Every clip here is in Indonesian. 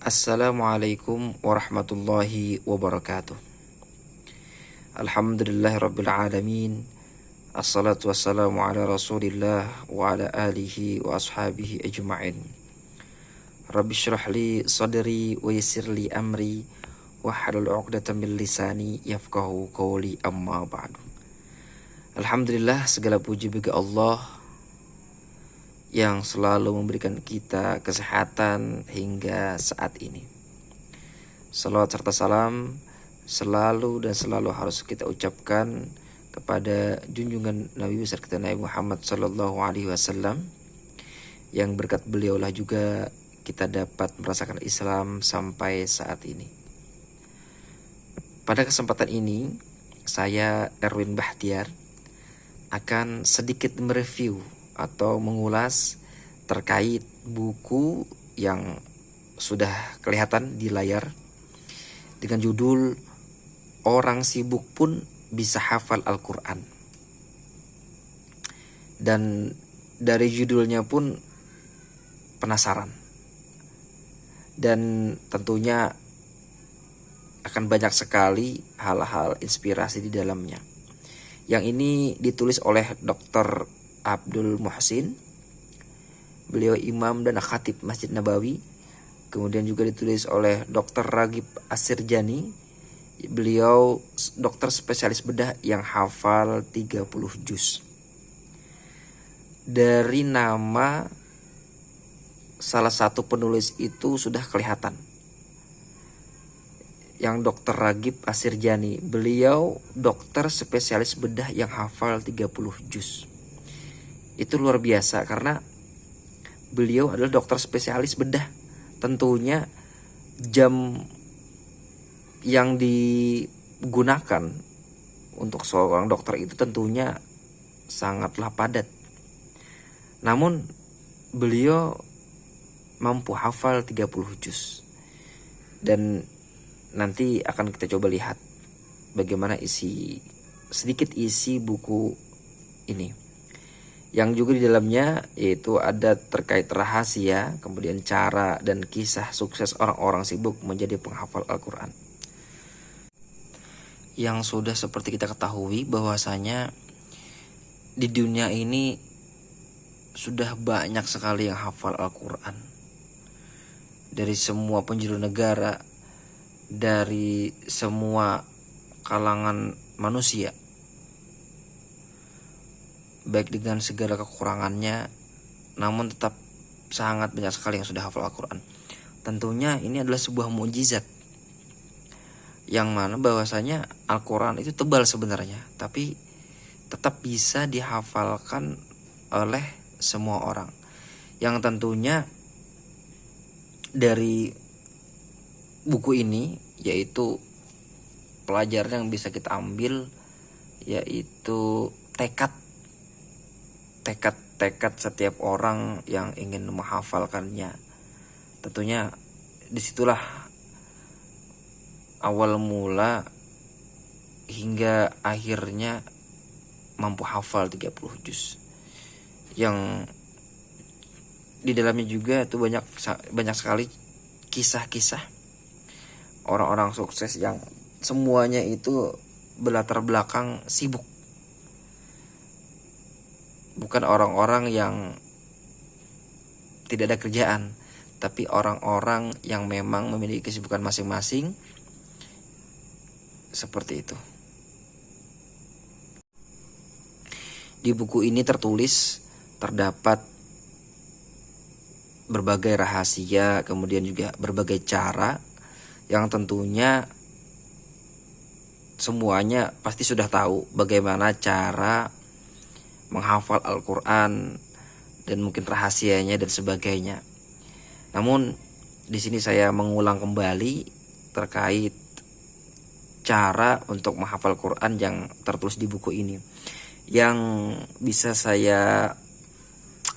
Assalamualaikum warahmatullahi wabarakatuh. Alhamdulillahirabbil alamin. Assalatu wassalamu ala Rasulillah wa ala alihi wa ashabihi ajma'in. Rabbi shrah li sadri wa yassir li amri wahlul 'uqdatam min lisani yafqahu qawli, amma ba'du. Alhamdulillah, segala puji bagi Allah yang selalu memberikan kita kesehatan hingga saat ini. Salawat serta salam selalu harus kita ucapkan kepada junjungan Nabi besar kita Nabi Muhammad sallallahu alaihi wasallam, yang berkat beliaulah juga kita dapat merasakan Islam sampai saat ini. Pada kesempatan ini, saya Erwin Bahtiar akan sedikit mereview atau mengulas terkait buku yang sudah kelihatan di layar dengan judul Orang Sibuk Pun Bisa Hafal Al-Quran. Dan dari judulnya pun penasaran, dan tentunya akan banyak sekali hal-hal inspirasi di dalamnya. Yang ini ditulis oleh Dr. Abdul Muhsin. Beliau imam dan khatib Masjid Nabawi. Kemudian juga ditulis oleh Dr. Ragib Asirjani. Beliau dokter spesialis bedah yang hafal 30 juz. Dari nama salah satu penulis itu sudah kelihatan. Yang Dr. Ragib Asirjani, beliau dokter spesialis bedah yang hafal 30 juz. Itu luar biasa karena beliau adalah dokter spesialis bedah. Tentunya jam yang digunakan untuk seorang dokter itu tentunya sangatlah padat. Namun beliau mampu hafal 30 juz. Dan nanti akan kita coba lihat bagaimana sedikit isi buku ini. Yang juga di dalamnya yaitu ada terkait rahasia, kemudian cara dan kisah sukses orang-orang sibuk menjadi penghafal Al-Quran. Yang sudah seperti kita ketahui bahwasanya di dunia ini sudah banyak sekali yang hafal Al-Quran. Dari semua penjuru negara, dari semua kalangan manusia, baik dengan segala kekurangannya, namun tetap sangat banyak sekali yang sudah hafal Al-Quran. Tentunya ini adalah sebuah mukjizat, yang mana bahwasanya Al-Quran itu tebal sebenarnya, tapi tetap bisa dihafalkan oleh semua orang. Yang tentunya dari buku ini yaitu pelajaran yang bisa kita ambil, yaitu tekad setiap orang yang ingin menghafalkannya. Tentunya disitulah awal mula hingga akhirnya mampu hafal 30 juz. Yang di dalamnya juga itu banyak sekali kisah-kisah orang-orang sukses yang semuanya itu berlatar belakang sibuk. Bukan orang-orang yang tidak ada kerjaan, tapi orang-orang yang memang memiliki kesibukan masing-masing. Seperti itu. Di buku ini terdapat berbagai rahasia, kemudian juga berbagai cara yang tentunya semuanya pasti sudah tahu bagaimana cara menghafal Al-Quran dan mungkin rahasianya dan sebagainya. Namun di sini saya mengulang kembali terkait cara untuk menghafal Quran yang tertulis di buku ini. Yang bisa saya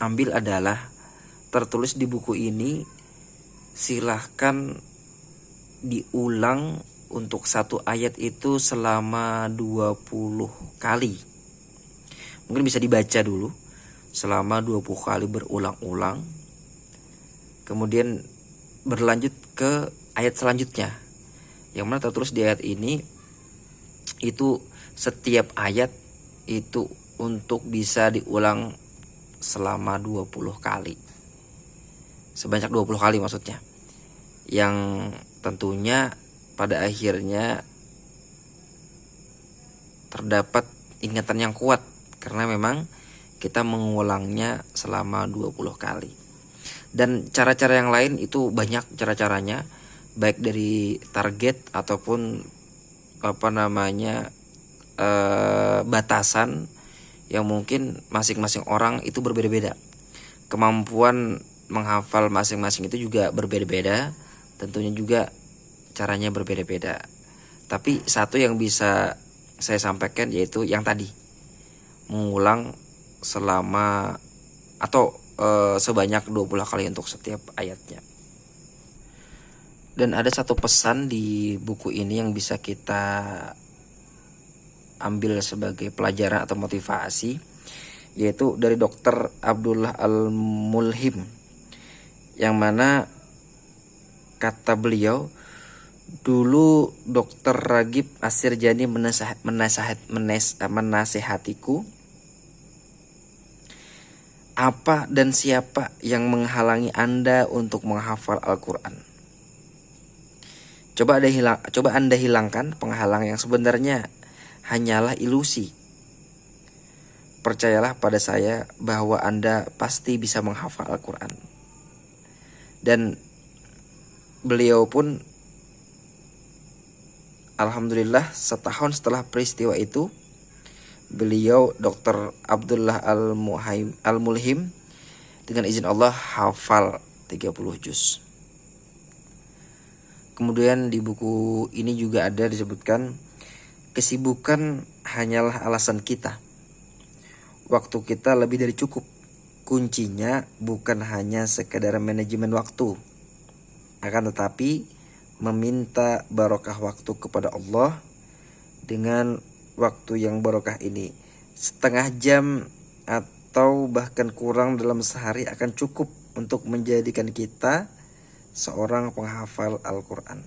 ambil adalah tertulis di buku ini, silahkan diulang untuk satu ayat itu selama 20 kali. Mungkin bisa dibaca dulu selama 20 kali berulang-ulang. Kemudian berlanjut ke ayat selanjutnya, yang mana tertulis di ayat ini itu setiap ayat itu untuk bisa diulang selama 20 kali. Sebanyak 20 kali maksudnya. Yang tentunya pada akhirnya terdapat ingatan yang kuat karena memang kita mengulangnya selama 20 kali. Dan cara-cara yang lain itu banyak cara-caranya, baik dari target ataupun batasan yang mungkin masing-masing orang itu berbeda-beda. Kemampuan menghafal masing-masing itu juga berbeda-beda, tentunya juga caranya berbeda-beda. Tapi satu yang bisa saya sampaikan yaitu yang tadi, mengulang selama atau sebanyak 20 kali untuk setiap ayatnya. Dan ada satu pesan di buku ini yang bisa kita ambil sebagai pelajaran atau motivasi, yaitu dari Dr. Abdullah Al-Mulhim, yang mana kata beliau, dulu Dr. Ragib Asirjani menasehatiku, apa dan siapa yang menghalangi Anda untuk menghafal Al-Quran? Coba Anda hilangkan penghalang yang sebenarnya hanyalah ilusi. Percayalah pada saya bahwa Anda pasti bisa menghafal Al-Quran. Dan beliau pun alhamdulillah setahun setelah peristiwa itu, beliau Dr. Abdullah Al-Mulhim dengan izin Allah hafal 30 juz. Kemudian di buku ini juga ada disebutkan, kesibukan hanyalah alasan kita. Waktu kita lebih dari cukup. Kuncinya bukan hanya sekedar manajemen waktu, akan tetapi meminta barokah waktu kepada Allah. Dengan waktu yang barokah ini, setengah jam atau bahkan kurang dalam sehari akan cukup untuk menjadikan kita seorang penghafal Al-Quran.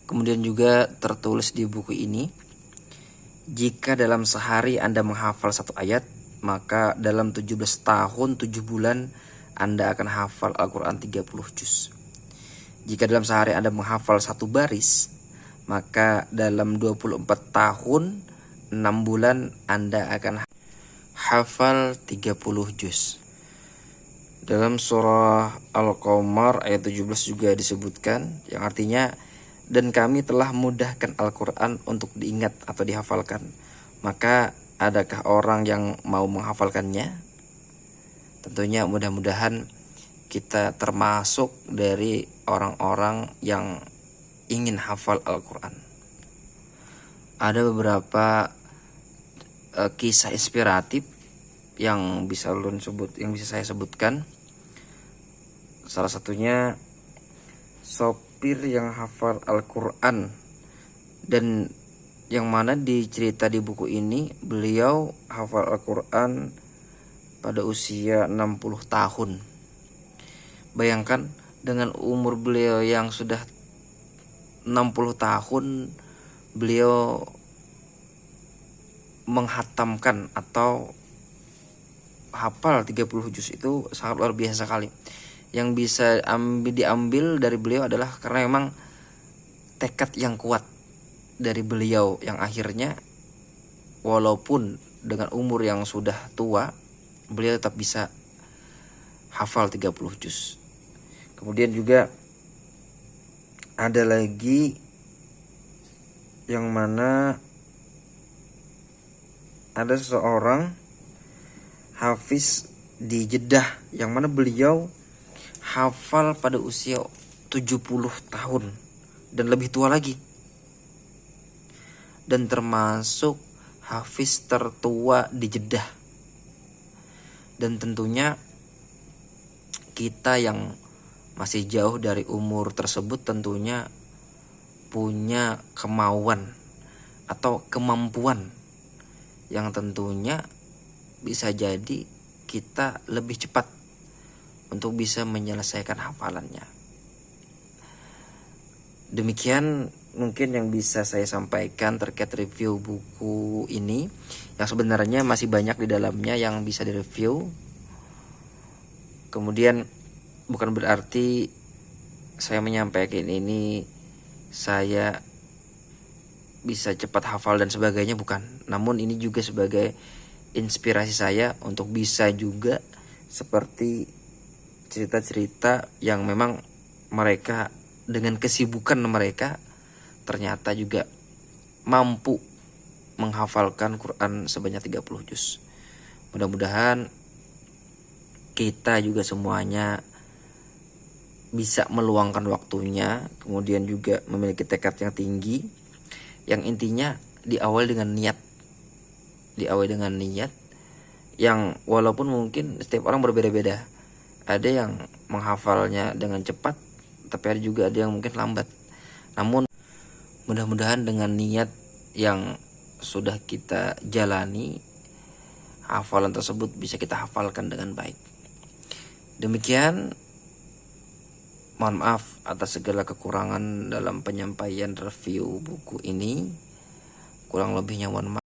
Kemudian juga tertulis di buku ini, jika dalam sehari Anda menghafal satu ayat, maka dalam 17 tahun 7 bulan Anda akan hafal Al-Quran 30 juz. Jika dalam sehari Anda menghafal satu baris, maka dalam 24 tahun 6 bulan Anda akan hafal 30 juz. Dalam surah Al-Qamar ayat 17 juga disebutkan, yang artinya, dan kami telah mudahkan Al-Quran untuk diingat atau dihafalkan. Maka adakah orang yang mau menghafalkannya? Tentunya mudah-mudahan kita termasuk dari orang-orang yang ingin hafal Al-Quran. Ada beberapa kisah inspiratif yang bisa saya sebutkan. Salah satunya sopir yang hafal Al-Quran, dan yang mana dicerita di buku ini beliau hafal Al-Quran pada usia 60 tahun. Bayangkan dengan umur beliau yang sudah 60 tahun, beliau menghatamkan atau hafal 30 juz, itu sangat luar biasa sekali. Yang bisa diambil dari beliau adalah karena memang tekad yang kuat dari beliau, yang akhirnya walaupun dengan umur yang sudah tua, beliau tetap bisa hafal 30 juz. Kemudian juga ada lagi yang mana ada seseorang hafiz di Jeddah, yang mana beliau hafal pada usia 70 tahun dan lebih tua lagi, dan termasuk hafiz tertua di Jeddah. Dan tentunya kita yang masih jauh dari umur tersebut tentunya punya kemauan atau kemampuan yang tentunya bisa jadi kita lebih cepat untuk bisa menyelesaikan hafalannya. Demikian mungkin yang bisa saya sampaikan terkait review buku ini, yang sebenarnya masih banyak di dalamnya yang bisa direview. Kemudian bukan berarti saya menyampaikan ini saya bisa cepat hafal dan sebagainya, bukan. Namun ini juga sebagai inspirasi saya untuk bisa juga seperti cerita-cerita yang memang mereka dengan kesibukan mereka ternyata juga mampu menghafalkan Quran sebanyak 30 juz. Mudah-mudahan kita juga semuanya bisa meluangkan waktunya, kemudian juga memiliki tekad yang tinggi, yang intinya diawali dengan niat. Diawali dengan niat yang walaupun mungkin setiap orang berbeda-beda. Ada yang menghafalnya dengan cepat, tapi ada juga ada yang mungkin lambat. Namun mudah-mudahan dengan niat yang sudah kita jalani, hafalan tersebut bisa kita hafalkan dengan baik. Demikian, mohon maaf atas segala kekurangan dalam penyampaian review buku ini. Kurang lebihnya mohon maaf.